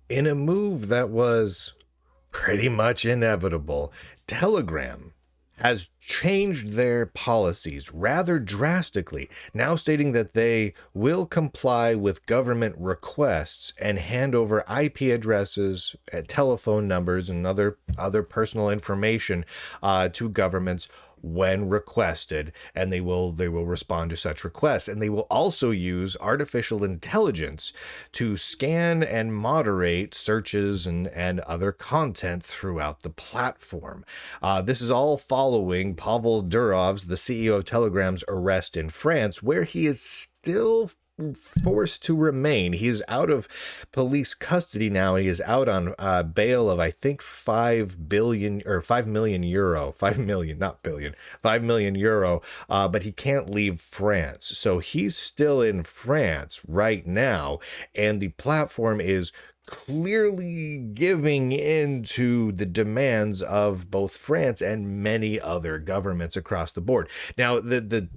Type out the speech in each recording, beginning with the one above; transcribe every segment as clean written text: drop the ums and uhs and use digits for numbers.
In a move that was pretty much inevitable, Telegram has changed their policies rather drastically, now stating that they will comply with government requests and hand over IP addresses, telephone numbers, and other personal information to governments when requested, and they will respond to such requests. And they will also use artificial intelligence to scan and moderate searches and other content throughout the platform. This is all following Pavel Durov's, the CEO of Telegram's, arrest in France, where he is still forced to remain. He's out of police custody now. He is out on bail of, I think, 5 billion or 5 million euro, 5 million, not billion, 5 million euro. But he can't leave France. So he's still in France right now. And the platform is clearly giving in to the demands of both France and many other governments across the board. Now, the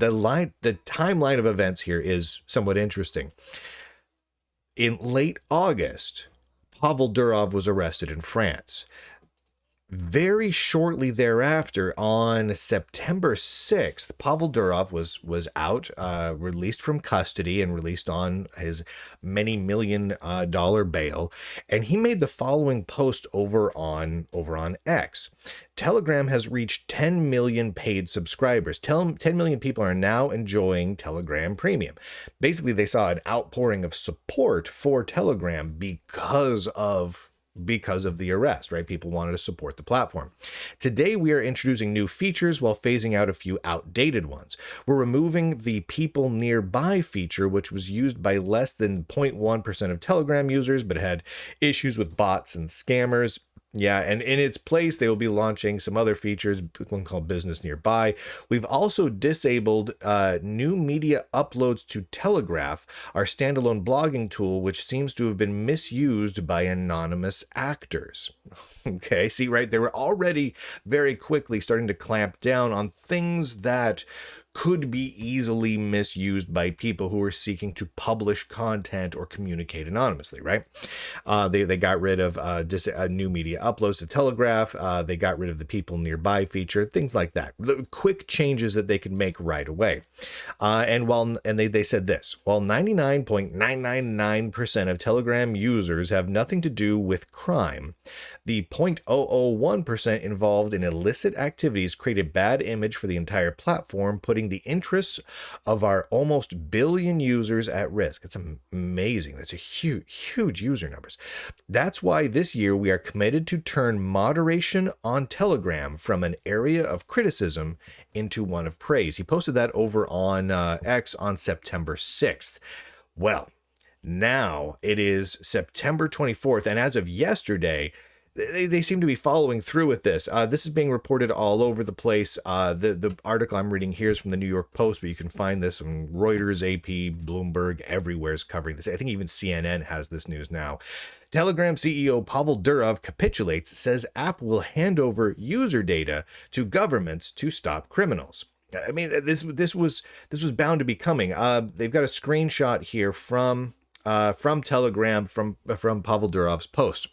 timeline of events here is somewhat interesting. In late August, Pavel Durov was arrested in France. Very shortly thereafter, on September 6th, Pavel Durov was out, released from custody and released on his many million dollar bail. And he made the following post over on X. Telegram has reached 10 million paid subscribers. 10 million people are now enjoying Telegram Premium. Basically, they saw an outpouring of support for Telegram because of the arrest, right? People wanted to support the platform. Today, we are introducing new features while phasing out a few outdated ones. We're removing the people nearby feature, which was used by less than 0.1% of Telegram users, but had issues with bots and scammers. Yeah, and in its place, they will be launching some other features, one called Business Nearby. We've also disabled new media uploads to Telegraph, our standalone blogging tool, which seems to have been misused by anonymous actors. Okay, see, right? They were already very quickly starting to clamp down on things that could be easily misused by people who are seeking to publish content or communicate anonymously, right? They got rid of new media uploads to Telegraph. They got rid of the people nearby feature, things like that. The quick changes that they could make right away. They said this: while 99.999% of Telegram users have nothing to do with crime, the 0.001% involved in illicit activities create a bad image for the entire platform, putting the interests of our almost billion users at risk. It's amazing. That's a huge user numbers. That's why this year we are committed to turn moderation on Telegram from an area of criticism into one of praise. He posted that over on X on September 6th. Well, now it is September 24th, and as of yesterday, they seem to be following through with this. This is being reported all over the place. The article I'm reading here is from the New York Post, but you can find this on Reuters, AP, Bloomberg, everywhere is covering this. I think even CNN has this news now. Telegram CEO Pavel Durov capitulates, says app will hand over user data to governments to stop criminals. I mean, this was bound to be coming. They've got a screenshot here from Telegram from Pavel Durov's post.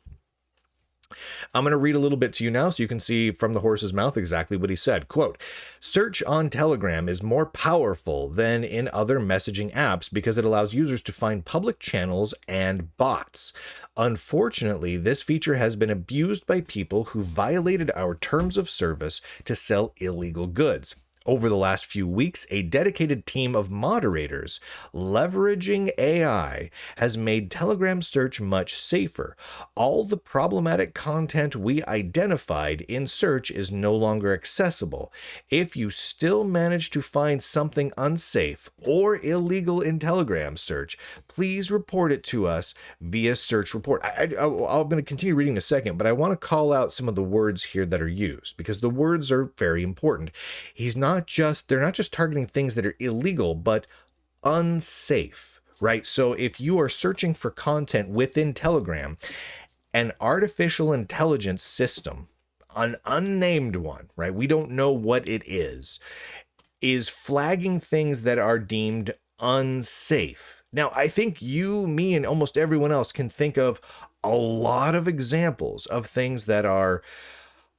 I'm going to read a little bit to you now so you can see from the horse's mouth exactly what he said. Quote, search on Telegram is more powerful than in other messaging apps because it allows users to find public channels and bots. Unfortunately, this feature has been abused by people who violated our terms of service to sell illegal goods. Over the last few weeks, a dedicated team of moderators leveraging AI has made Telegram search much safer. All the problematic content we identified in search is no longer accessible. If you still manage to find something unsafe or illegal in Telegram search, please report it to us via search report. I'm going to continue reading in a second, but I want to call out some of the words here that are used because the words are very important. They're not just targeting things that are illegal, but unsafe, right? So if you are searching for content within Telegram, an artificial intelligence system, an unnamed one, right? We don't know what it is flagging things that are deemed unsafe. Now, I think you, me, and almost everyone else can think of a lot of examples of things that are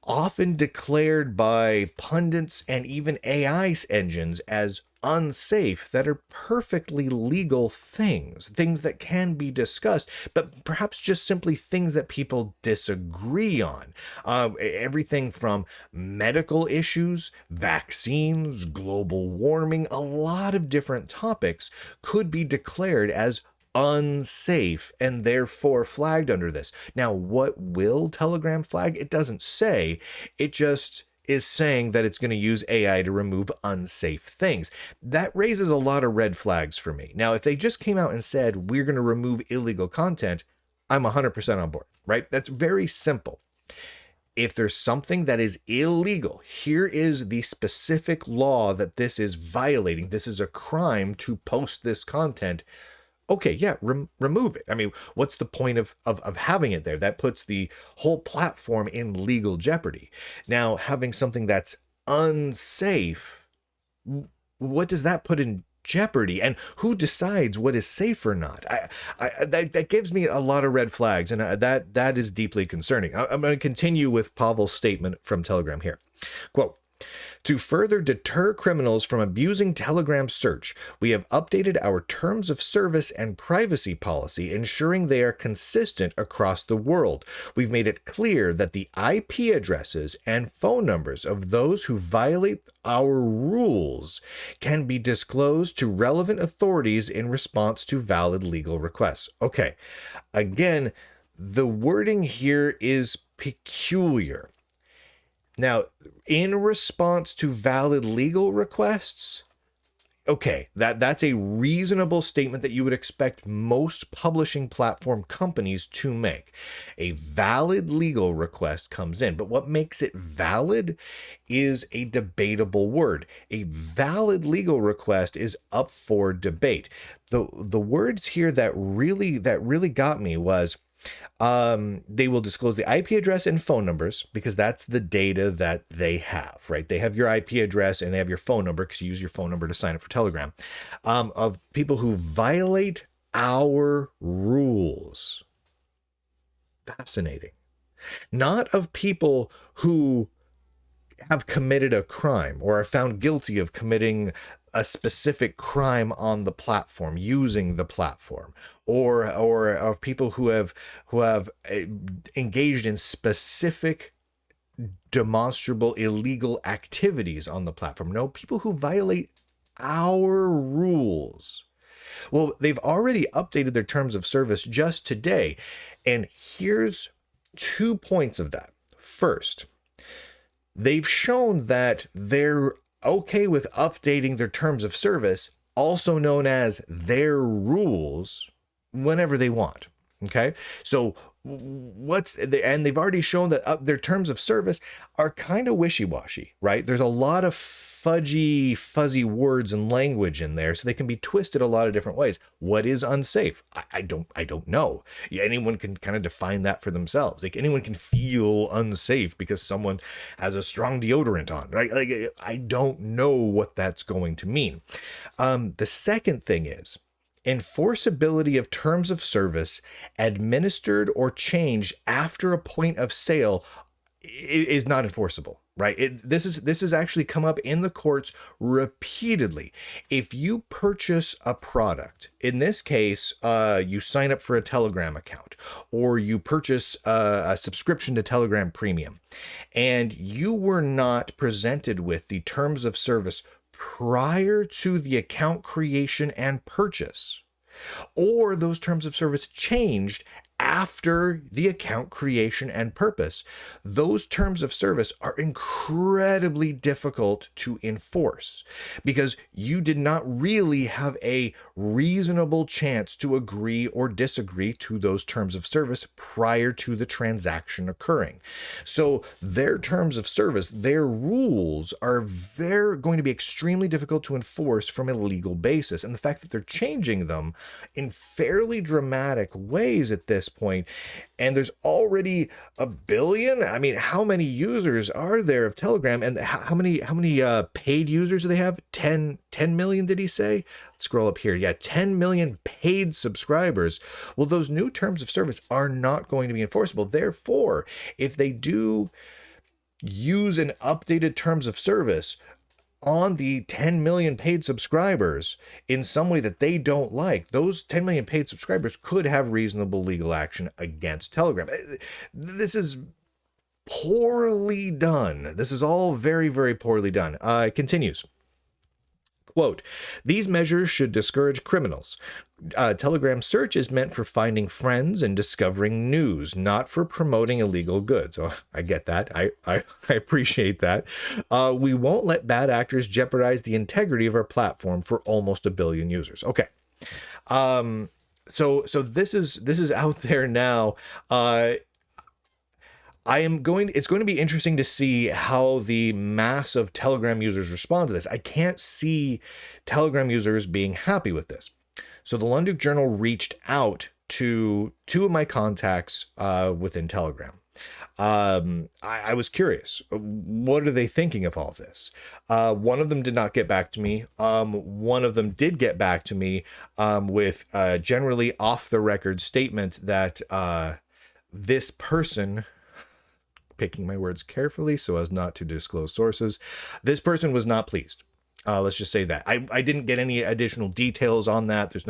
often declared by pundits and even AI engines as unsafe that are perfectly legal things that can be discussed, but perhaps just simply things that people disagree on. Everything from medical issues, vaccines, global warming, a lot of different topics could be declared as unsafe and therefore flagged under this. Now, what will Telegram flag? It doesn't say. It just is saying that it's going to use AI to remove unsafe things. That raises a lot of red flags for me. Now, if they just came out and said, we're going to remove illegal content, I'm 100% on board, right? That's very simple. If there's something that is illegal, here is the specific law that this is violating. This is a crime to post this content. Okay, yeah, remove it. I mean, what's the point of having it there? That puts the whole platform in legal jeopardy. Now, having something that's unsafe, what does that put in jeopardy? And who decides what is safe or not? That gives me a lot of red flags, and that is deeply concerning. I'm going to continue with Pavel's statement from Telegram here. Quote, to further deter criminals from abusing Telegram search, we have updated our terms of service and privacy policy, ensuring they are consistent across the world. We've made it clear that the IP addresses and phone numbers of those who violate our rules can be disclosed to relevant authorities in response to valid legal requests. Okay, again, the wording here is peculiar. Now, in response to valid legal requests, okay, that's a reasonable statement that you would expect most publishing platform companies to make. A valid legal request comes in, but what makes it valid is a debatable word. A valid legal request is up for debate. The words here that really got me was, they will disclose the IP address and phone numbers because that's the data that they have, right? They have your IP address and they have your phone number because you use your phone number to sign up for Telegram, of people who violate our rules. Fascinating. Not of people who have committed a crime or are found guilty of committing a specific crime on the platform, using the platform, or of people who have engaged in specific demonstrable illegal activities on the platform. No, people who violate our rules. Well, they've already updated their terms of service just today, and here's 2 points of that. First, they've shown that they're okay with updating their terms of service, also known as their rules, whenever they want. Okay, so and they've already shown that their terms of service are kind of wishy-washy, right? There's a lot of fuzzy words and language in there, so they can be twisted a lot of different ways. What is unsafe? I don't know. Anyone can kind of define that for themselves. Like, anyone can feel unsafe because someone has a strong deodorant on, right? Like, I don't know what that's going to mean. The second thing is, enforceability of terms of service administered or changed after a point of sale is not enforceable, right? This has actually come up in the courts repeatedly. If you purchase a product, in this case, you sign up for a Telegram account, or you purchase a subscription to Telegram Premium, and you were not presented with the terms of service prior to the account creation and purchase, or those terms of service changed after the account creation and purpose, those terms of service are incredibly difficult to enforce because you did not really have a reasonable chance to agree or disagree to those terms of service prior to the transaction occurring. So their terms of service, their rules are going to be extremely difficult to enforce from a legal basis. And the fact that they're changing them in fairly dramatic ways at this this point, and there's already a billion. I mean, how many users are there of Telegram, and how many paid users do they have? 10 million, did he say? Let's scroll up here. Yeah, 10 million paid subscribers. Well, those new terms of service are not going to be enforceable. Therefore, if they do use an updated terms of service on the 10 million paid subscribers in some way that they don't like, those 10 million paid subscribers could have reasonable legal action against Telegram. This is poorly done. This is all very, very poorly done. It continues. Quote, these measures should discourage criminals. Telegram search is meant for finding friends and discovering news, not for promoting illegal goods. Oh, I get that. I appreciate that. We won't let bad actors jeopardize the integrity of our platform for almost a billion users. Okay. So this is out there now. It's going to be interesting to see how the mass of Telegram users respond to this. I can't see Telegram users being happy with this. So the Lunduke Journal reached out to two of my contacts within Telegram. I was curious. What are they thinking of all this? One of them did not get back to me. One of them did get back to me with a generally off the record statement that this person, picking my words carefully so as not to disclose sources, this person was not pleased. Let's just say that I didn't get any additional details on that. There's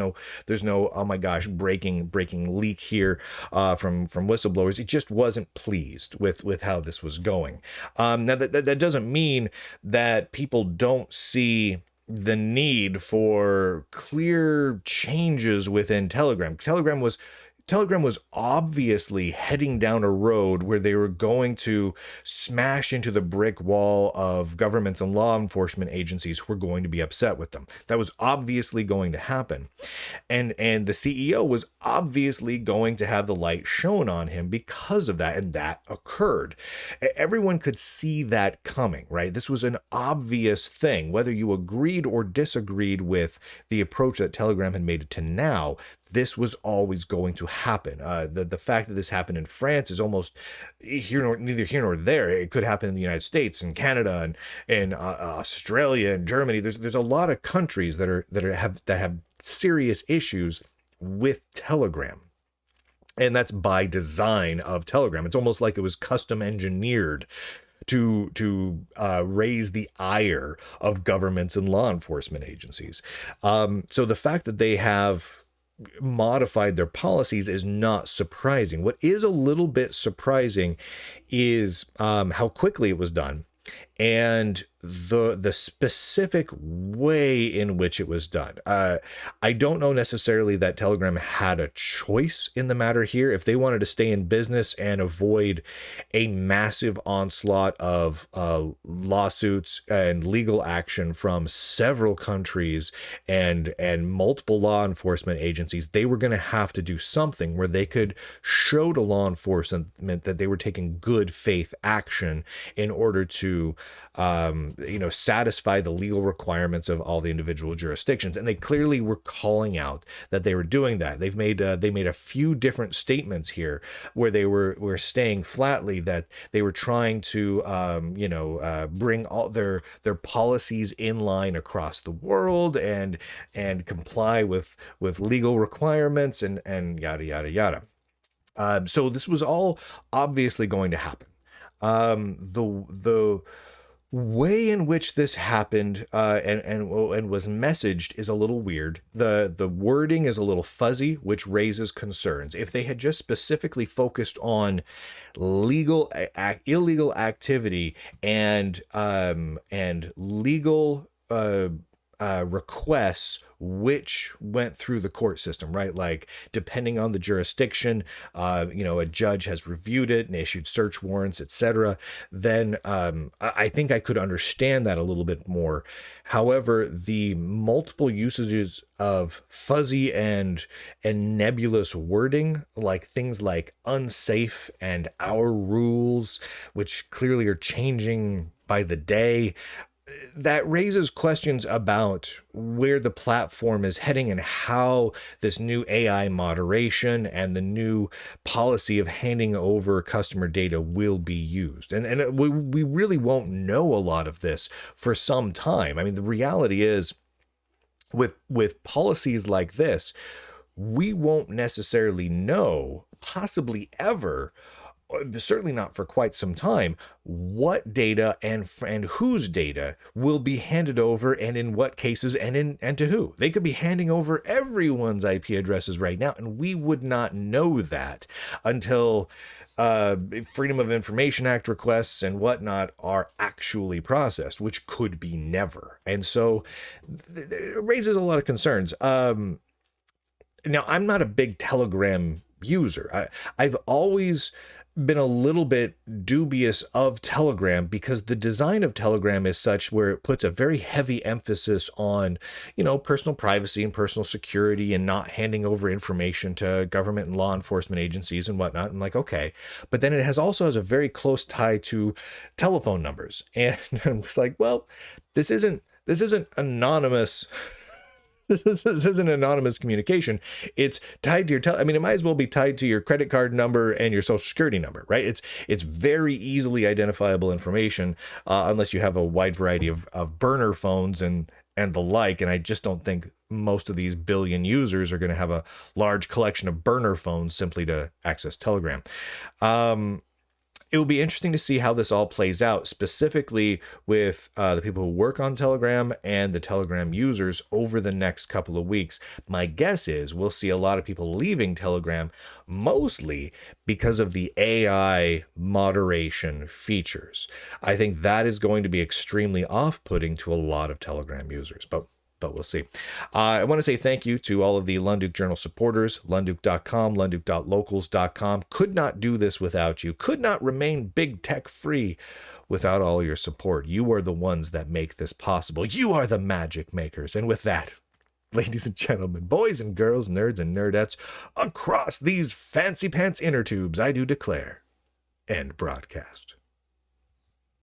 no oh my gosh, breaking leak here from whistleblowers. He just wasn't pleased with how this was going. Now that doesn't mean that people don't see the need for clear changes within Telegram. Telegram was obviously heading down a road where they were going to smash into the brick wall of governments and law enforcement agencies who were going to be upset with them. That was obviously going to happen. And the CEO was obviously going to have the light shown on him because of that, and that occurred. Everyone could see that coming, right? This was an obvious thing. Whether you agreed or disagreed with the approach that Telegram had made it to now, this was always going to happen. The fact that this happened in France is almost neither here nor there. It could happen in the United States and Canada and Australia and Germany. There's a lot of countries that have serious issues with Telegram. And that's by design of Telegram. It's almost like it was custom engineered to raise the ire of governments and law enforcement agencies. So the fact that they have modified their policies is not surprising. What is a little bit surprising is how quickly it was done and the specific way in which it was done. I don't know necessarily that Telegram had a choice in the matter here. If they wanted to stay in business and avoid a massive onslaught of lawsuits and legal action from several countries and multiple law enforcement agencies, they were going to have to do something where they could show to law enforcement that they were taking good faith action in order to satisfy the legal requirements of all the individual jurisdictions. And they clearly were calling out that they were doing that. They made a few different statements here where they were saying flatly that they were trying to bring all their policies in line across the world and comply with legal requirements and yada yada yada. So this was all obviously going to happen. The way in which this happened and was messaged is a little weird. The wording is a little fuzzy, which raises concerns. If they had just specifically focused on illegal activity and legal requests which went through the court system, right? Like depending on the jurisdiction, a judge has reviewed it and issued search warrants, etc. Then I think I could understand that a little bit more. However, the multiple usages of fuzzy and nebulous wording, like things like unsafe and our rules, which clearly are changing by the day, that raises questions about where the platform is heading and how this new AI moderation and the new policy of handing over customer data will be used. And we really won't know a lot of this for some time. I mean, the reality is with policies like this, we won't necessarily know, possibly ever, certainly not for quite some time, what data and whose data will be handed over, and in what cases, and to who. They could be handing over everyone's IP addresses right now, and we would not know that until Freedom of Information Act requests and whatnot are actually processed, which could be never. And so it raises a lot of concerns. Now, I'm not a big Telegram user. I've always been a little bit dubious of Telegram because the design of Telegram is such where it puts a very heavy emphasis on, personal privacy and personal security and not handing over information to government and law enforcement agencies and whatnot. I'm like, okay. But then it also has a very close tie to telephone numbers. And I'm just like, well, this isn't anonymous. This isn't anonymous communication. It's tied to your it might as well be tied to your credit card number and your social security number, right? It's very easily identifiable information, unless you have a wide variety of burner phones and the like. And I just don't think most of these billion users are going to have a large collection of burner phones simply to access Telegram. It will be interesting to see how this all plays out, specifically with the people who work on Telegram and the Telegram users over the next couple of weeks. My guess is we'll see a lot of people leaving Telegram, mostly because of the AI moderation features. I think that is going to be extremely off-putting to a lot of Telegram users, but we'll see. I want to say thank you to all of the Lunduke Journal supporters, lunduke.com, lunduke.locals.com. Could not do this without you. Could not remain big tech free without all your support. You are the ones that make this possible. You are the magic makers. And with that, ladies and gentlemen, boys and girls, nerds and nerdettes, across these fancy pants inner tubes, I do declare, end broadcast.